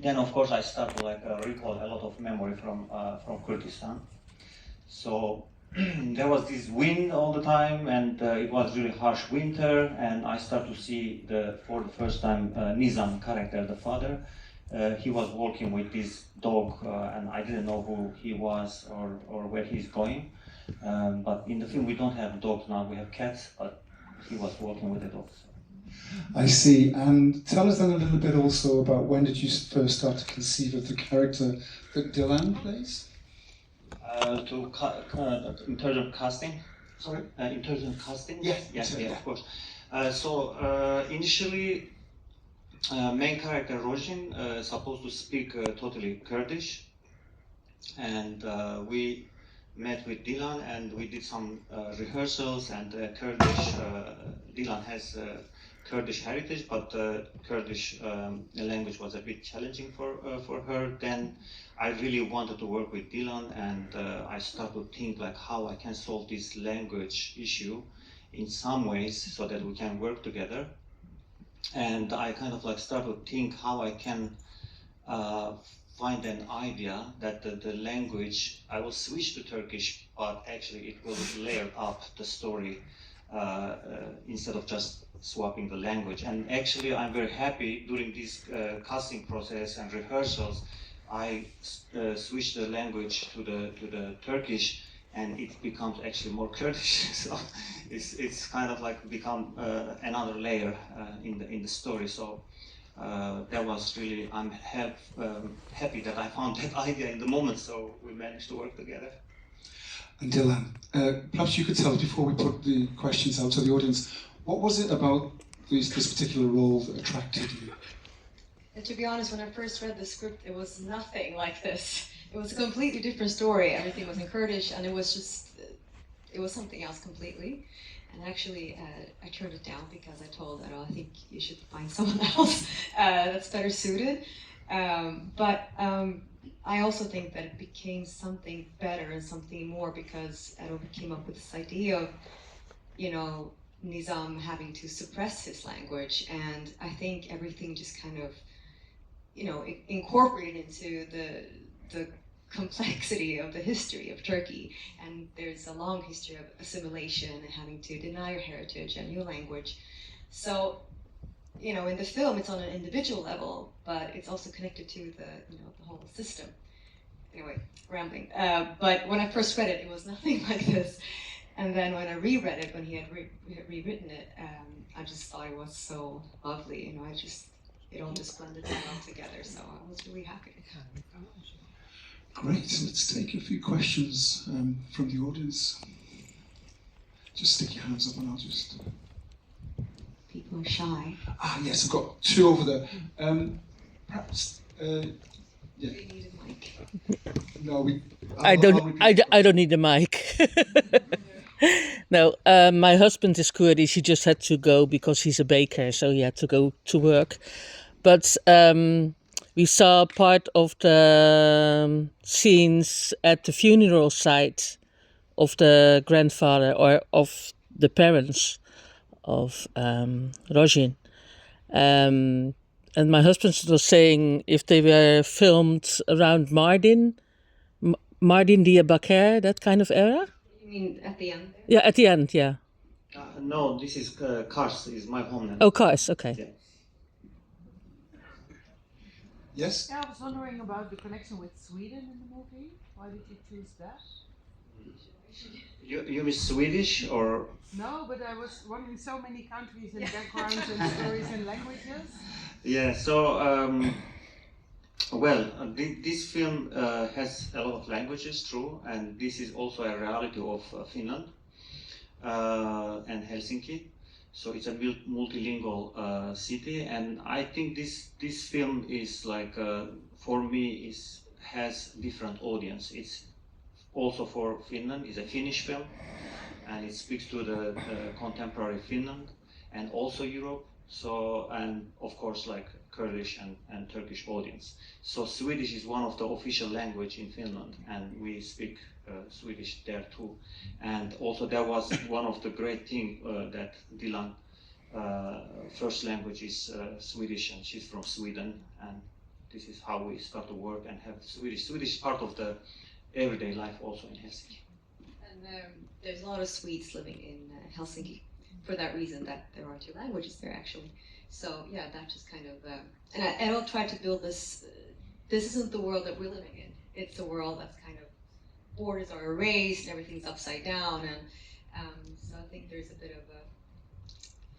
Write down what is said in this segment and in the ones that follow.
then of course I start to recall a lot of memory from Kyrgyzstan. So there was this wind all the time, and it was really harsh winter. And I start to see for the first time Nizam character, the father. He was walking with this dog, and I didn't know who he was or where he's going. But in the film, we don't have dogs now; we have cats. But he was walking with the dogs. I see. And tell us then a little bit also about when did you first start to conceive of the character that Dylan plays? In terms of casting? Sorry? In terms of casting? Yes, Yeah, of course. Initially, main character Rojin supposed to speak totally Kurdish, and we met with Dilan and we did some rehearsals, and Kurdish, Dilan has Kurdish heritage, but Kurdish language was a bit challenging for her. Then I really wanted to work with Dilan, and I started to think like how I can solve this language issue in some ways so that we can work together. And I kind of started to think how I can find an idea that the language, I will switch to Turkish, but actually it will layer up the story instead of just swapping the language. And actually I'm very happy during this casting process and rehearsals, I switched the language to the Turkish, and it becomes actually more Kurdish. So it's kind of become another layer in the story. So that was really, I'm happy that I found that idea in the moment, so we managed to work together. And Dylan, perhaps you could tell us before we put the questions out to the audience, what was it about this particular role that attracted you? And to be honest, when I first read the script, it was nothing like this. It was a completely different story. Everything was in Kurdish, and it was something else completely. And actually, I turned it down because I told that, I think you should find someone else that's better suited. But I also think that it became something better and something more because Edo came up with this idea of, Nizam having to suppress his language. And I think everything just kind of, incorporated into the complexity of the history of Turkey. And there's a long history of assimilation and having to deny your heritage and your language. So, in the film, it's on an individual level, but it's also connected to the whole system. Anyway, rambling. But when I first read it, it was nothing like this. And then when I reread it, when he had rewritten it, I just thought it was so lovely. It all just blended so well together. So I was really happy. Great, let's take a few questions from the audience. Just stick your hands up and I'll just... People are shy. Yes, I've got two over there. Perhaps, yeah. Do you need a mic? No, I don't need a mic. No, my husband is Kurdish. He just had to go because he's a baker, so he had to go to work. But we saw part of the scenes at the funeral site of the grandfather or of the parents of Rojin. And my husband was saying if they were filmed around Mardin, Diyarbakir, that kind of era. You mean at the end? Yeah, at the end, yeah. No, this is Kars, is my homeland. Oh, Kars, okay. Yeah. Yes? Yeah, I was wondering about the connection with Sweden in the movie. Why did you choose that? You mean Swedish or? No, but I was wondering, so many countries and backgrounds and stories and languages. Yeah, so this film has a lot of languages, true, and this is also a reality of Finland and Helsinki. So it's a multilingual city, and I think this film is for me has different audience. It's also for Finland. It's a Finnish film, and it speaks to the contemporary Finland and also Europe. So, and of course Kurdish and Turkish audience. So Swedish is one of the official language in Finland, and we speak Swedish there too. And also that was one of the great things that Dilan first language is Swedish, and she's from Sweden, and this is how we start to work and have Swedish part of the everyday life also in Helsinki. And there's a lot of Swedes living in Helsinki for that reason that there are two languages there actually. So yeah, that just kind of, and I don't try to build this, this isn't the world that we're living in. It's a world that's kind of, borders are erased, everything's upside down, and so I think there's a bit of a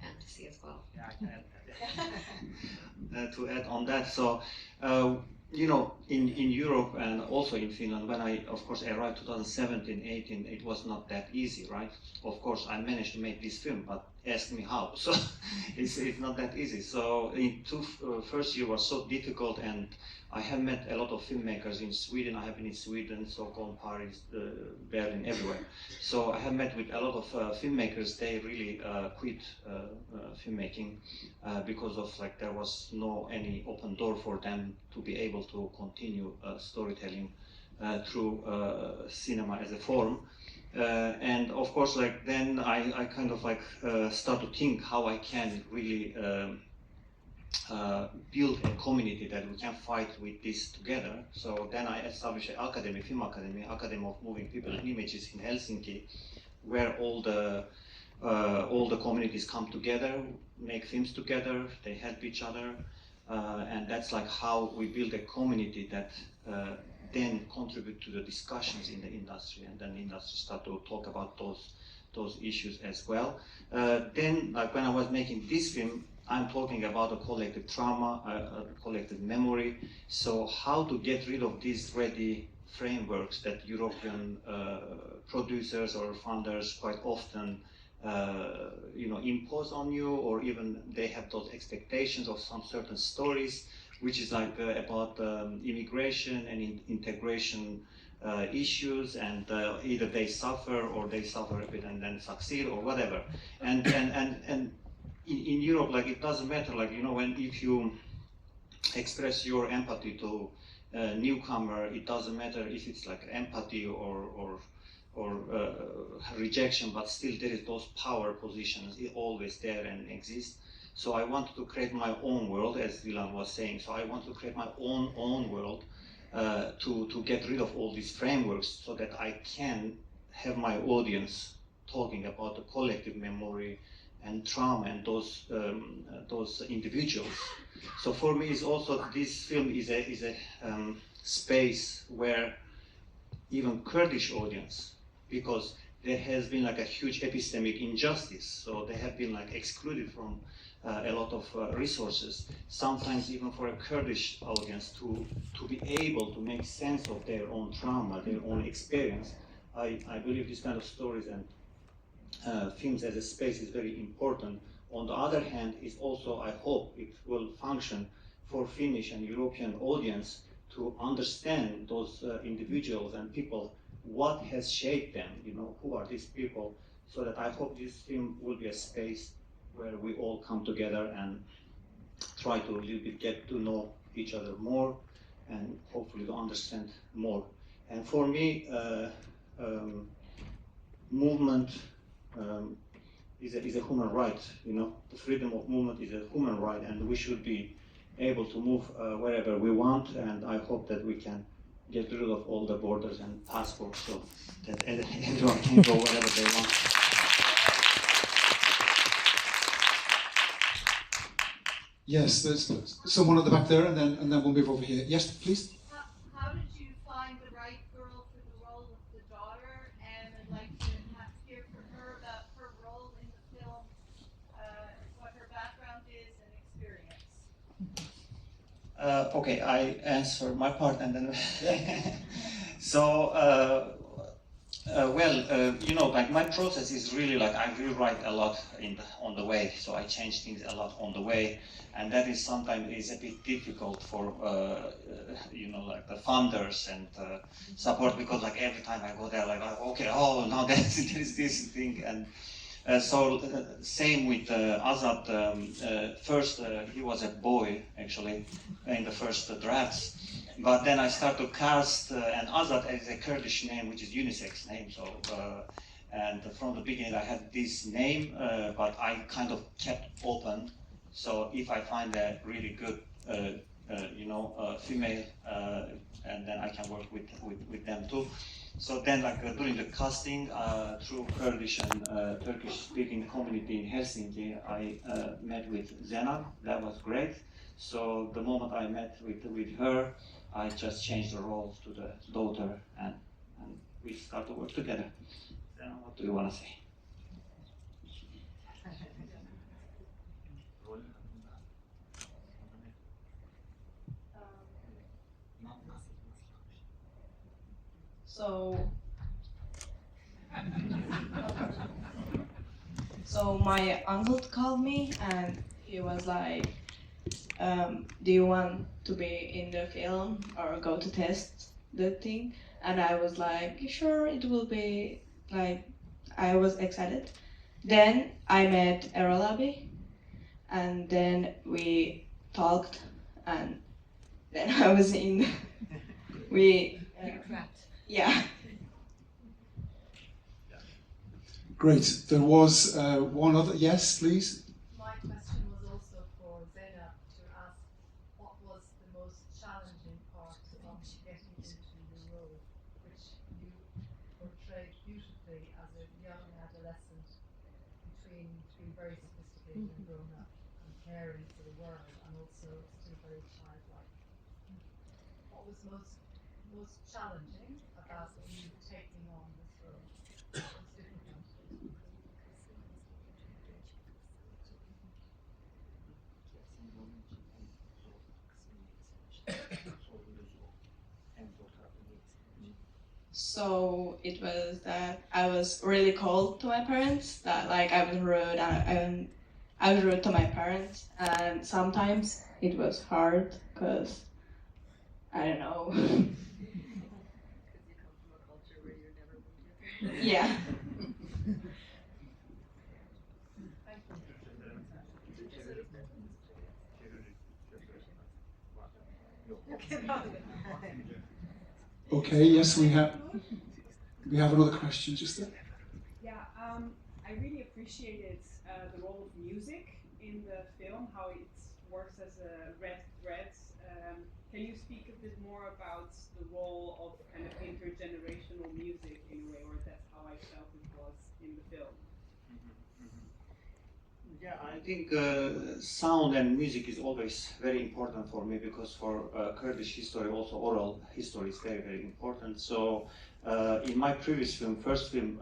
fantasy as well. Yeah, I can add to add on that. So, you know, in Europe and also in Finland, when I, of course, arrived 2017, 18, it was not that easy, right? Of course, I managed to make this film, but ask me how. So it's not that easy. So in first year was so difficult, and I have met a lot of filmmakers in Sweden. I have been in Sweden, Stockholm, Paris, Berlin, everywhere. So I have met with a lot of filmmakers. They really quit filmmaking because of like there was no any open door for them to be able to continue storytelling through cinema as a form. And of course, like then I kind of like start to think how I can really build a community that we can fight with this together. So then I established an academy, Film Academy, Academy of Moving People and Images in Helsinki, where all the communities come together, make films together, they help each other, and that's like how we build a community that then contribute to the discussions in the industry, and then the industry start to talk about those issues as well. Then, like when I was making this film, I'm talking about a collective trauma, a collective memory. So how to get rid of these ready frameworks that European producers or funders quite often you know, impose on you, or even they have those expectations of some certain stories, which is like about immigration and integration issues, and either they suffer or they suffer a bit and then succeed or whatever. And in Europe, like it doesn't matter, like, you know, when if you express your empathy to a newcomer, it doesn't matter if it's like empathy or rejection, but still there is those power positions always there and exist. So I wanted to create my own world, as Dylan was saying. So I want to create my own world to get rid of all these frameworks, so that I can have my audience talking about the collective memory and trauma and those individuals. So for me, is also this film is a space where even Kurdish audience, because there has been like a huge epistemic injustice, so they have been like excluded from a lot of resources, sometimes even for a Kurdish audience to be able to make sense of their own trauma, their own experience. I believe this kind of stories and films as a space is very important. On the other hand, is also, I hope it will function for Finnish and European audience to understand those individuals and people, what has shaped them, you know, who are these people, so that I hope this film will be a space where we all come together and try to a little bit get to know each other more and hopefully to understand more. And for me, movement is a human right, you know. The freedom of movement is a human right, and we should be able to move wherever we want, and I hope that we can get rid of all the borders and passports so that everyone can go wherever they want. Yes, there's someone at the back there, and then we'll move over here. Yes, please. How did you find the right girl for the role of the daughter? And I'd like to hear from her about her role in the film, what her background is and experience. Okay, I answer my part and then so well, you know, like my process is really like I rewrite a lot on the way, so I change things a lot on the way, and that is sometimes is a bit difficult for you know, like the funders and support, because like every time I go there, like okay, oh now there is this thing, and so same with Azad. First he was a boy actually in the first drafts. But then I start to cast, and Azad is a Kurdish name, which is unisex name. So, and from the beginning I had this name, but I kind of kept open. So if I find a really good female, and then I can work with them too. So then, during the casting, through Kurdish and Turkish-speaking community in Helsinki, I met with Zena. That was great. So the moment I met with her, I just changed the roles to the daughter, and we start to work together. Zena, what do you want to say? So my uncle called me and he was like, do you want to be in the film or go to test the thing? And I was like, sure, it will be like, I was excited. Then I met Erolabi and then we talked and then I was in, we, yeah. Great. There was one other. Yes, please. My question was also for Zena to ask what was the most challenging part of getting into the role, which you portrayed beautifully as a young adolescent between being very sophisticated and grown up and caring for the world and also still very childlike. What was most challenging about you taking on this role? What was difficult? So it was that I was really cold to my parents, that like I was rude and I was rude to my parents, and sometimes it was hard because I don't know. Yeah. Okay. Yes, we have another question just there. Yeah, I really appreciated the role of music in the film, how it works as a red thread. Can you speak a bit more about the role of kind of intergenerational music in a way, or that's how I felt it was in the film? Yeah, I think sound and music is always very important for me because for Kurdish history, also oral history is very, very important. So in my previous film, first film,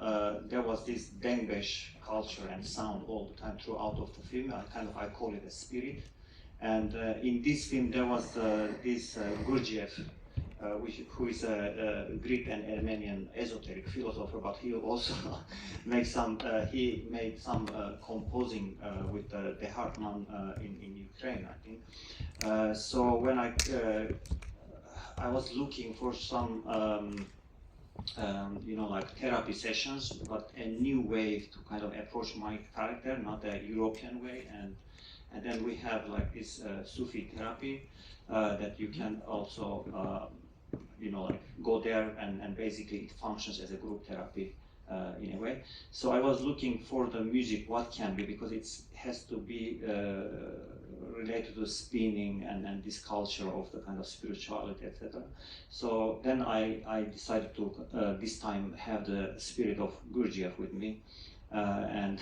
there was this Dengbesh culture and sound all the time throughout of the film. I call it a spirit. And in this film, there was this Gurdjieff, who is a Greek and Armenian esoteric philosopher, but he also made some composing with the Hartman in Ukraine, I think. So when I was looking for some therapy sessions, but a new way to kind of approach my character, not a European way, and then we have like this Sufi therapy that you can also go there and basically it functions as a group therapy in a way. So I was looking for the music, what can be, because it has to be related to spinning and this culture of the kind of spirituality, etc. So then I decided to this time have the spirit of Gurdjieff with me. And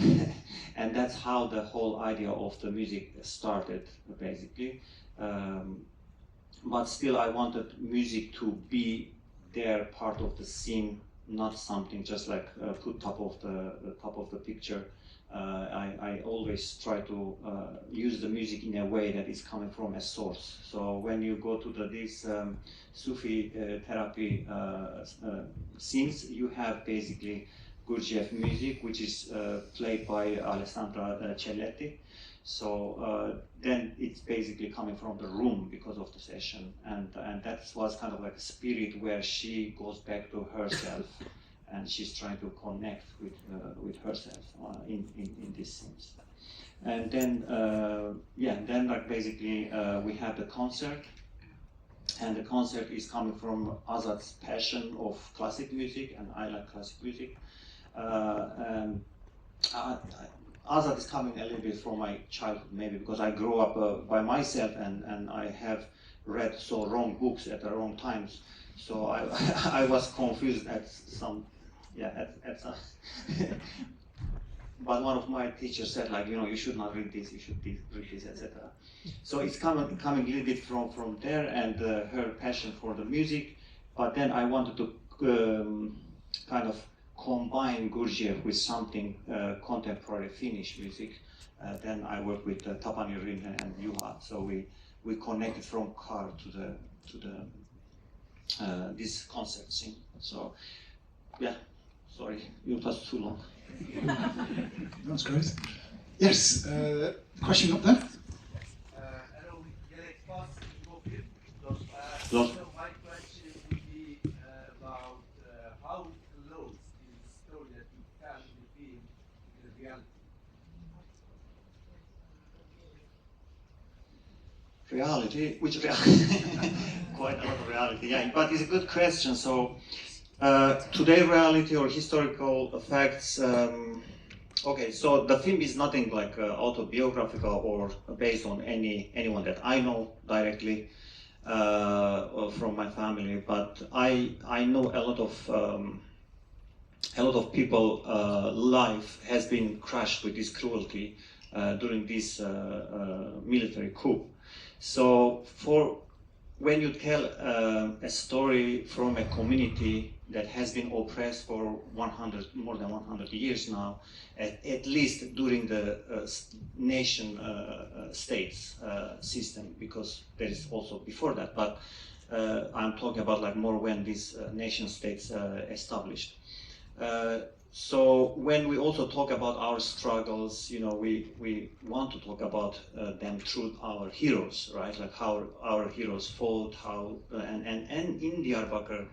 and that's how the whole idea of the music started, basically. But still, I wanted music to be there, part of the scene, not something just like put top of the picture. I always try to use the music in a way that is coming from a source. So when you go to this Sufi therapy scenes, you have basically Gurdjieff music, which is played by Alessandra Celletti. So then it's basically coming from the room because of the session, and that was kind of like a spirit where she goes back to herself, and she's trying to connect with herself in this sense. And then then like basically we have the concert. And the concert is coming from Azad's passion of classic music, and I like classic music. Azad is coming a little bit from my childhood, maybe because I grew up by myself, and I have read so wrong books at the wrong times. So I I was confused at some, yeah, at some. But one of my teachers said, like, you should not read this, you should read this, etc. So it's coming a little bit from there, and her passion for the music. But then I wanted to kind of combine Gurdjieff with something contemporary Finnish music. Then I worked with Tapani Rinne and Juha, so we connected from car to the this concert scene. So yeah, sorry, it was too long. That's great. Yes, question up there. Hello, Gerrit Pas in Skopje. So my question would be about how close is the story that you tell in the film to the reality? Reality? Which reality? Quite a lot of reality, yeah. But it's a good question. So today, reality or historical facts. Okay, so the film is nothing like autobiographical or based on anyone that I know directly or from my family, but I know a lot of people life has been crushed with this cruelty during this military coup. So when you tell a story from a community that has been oppressed for more than 100 years now, at least during the nation states system, because there is also before that, but I'm talking about like more when these nation states established. So when we also talk about our struggles, we want to talk about them through our heroes, right? Like how our heroes fought, and in Diyarbakir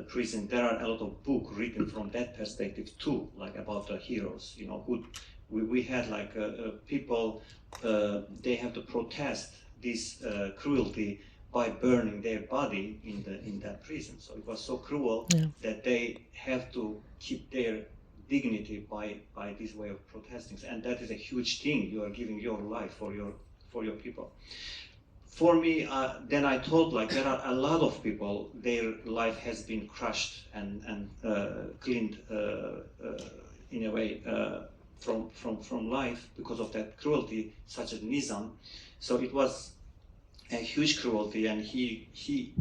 prison, there are a lot of books written from that perspective too, like about the heroes. Who we had like people, they have to protest this cruelty by burning their body in that prison. So it was so cruel that they have to keep their dignity by this way of protesting, and that is a huge thing. You are giving your life for your people. For me, then I thought like there are a lot of people, their life has been crushed and cleaned in a way from life because of that cruelty, such as Nizam. So it was a huge cruelty, and he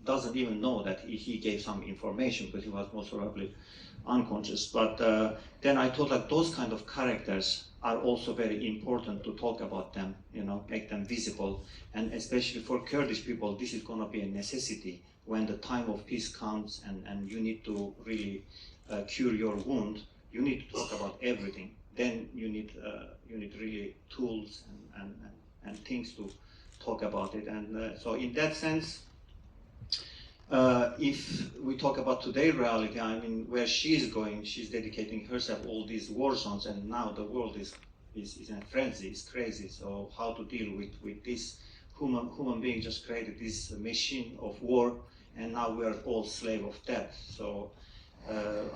doesn't even know that he gave some information, but he was most probably unconscious. But then I thought like those kind of characters are also very important to talk about them, make them visible, and especially for Kurdish people, this is going to be a necessity when the time of peace comes and you need to really cure your wound. You need to talk about everything. Then you need really tools and things to talk about it. And so in that sense, if we talk about today's reality, I mean, where she is going, she's dedicating herself all these war zones, and now the world is in a frenzy, it's crazy. So how to deal with this human being just created this machine of war, and now we are all slave of that. So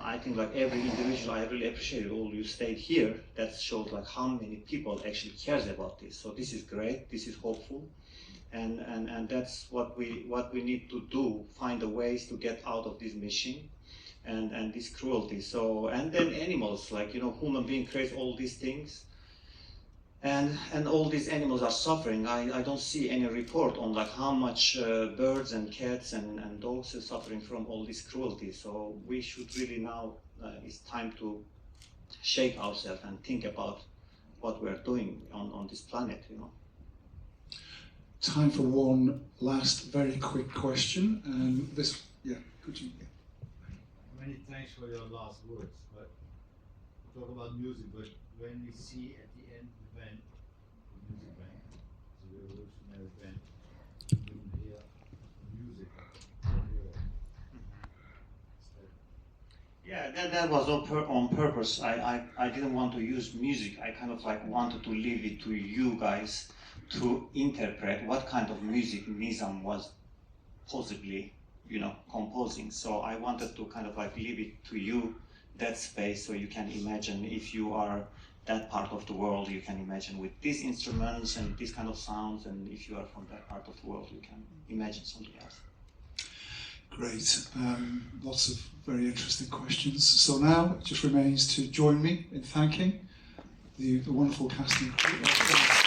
I think like every individual, I really appreciate all you stayed here. That shows like how many people actually cares about this. So this is great, this is hopeful. And that's what we need to do, find the ways to get out of this machine and this cruelty. So, and then animals, like, human being creates all these things, and all these animals are suffering. I don't see any report on like how much birds and cats and dogs are suffering from all this cruelty. So we should really now, it's time to shake ourselves and think about what we're doing on this planet, Time for one last very quick question. Could you? Many thanks for your last words. But we talk about music, but when we see at the end the band, the music band, the revolutionary band, you don't hear music. Yeah, that was on purpose. I didn't want to use music. I kind of like wanted to leave it to you guys to interpret what kind of music Nizam was possibly, composing. So I wanted to kind of like leave it to you, that space, so you can imagine if you are that part of the world, you can imagine with these instruments and these kind of sounds, and if you are from that part of the world, you can imagine something else. Great. Lots of very interesting questions. So now it just remains to join me in thanking the wonderful cast and crew.